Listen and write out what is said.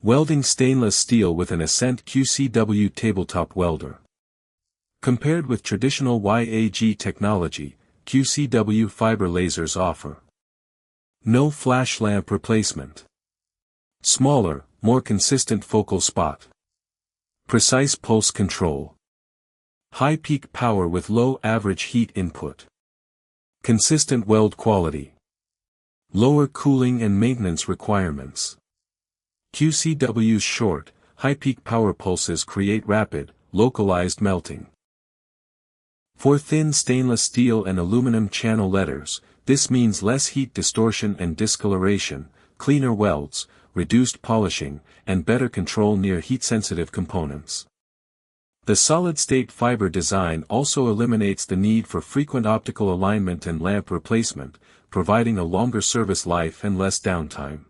Welding stainless steel with an Ascent QCW tabletop welder. Compared with traditional YAG technology, QCW fiber lasers offer no flash lamp replacement. Smaller, more consistent focal spot. Precise pulse control. High peak power with low average heat input. Consistent weld quality. Lower cooling and maintenance requirements. QCW's short, high peak power pulses create rapid, localized melting. For thin stainless steel and aluminum channel letters, this means less heat distortion and discoloration, cleaner welds, reduced polishing, and better control near heat-sensitive components. The solid-state fiber design also eliminates the need for frequent optical alignment and lamp replacement, providing a longer service life and less downtime.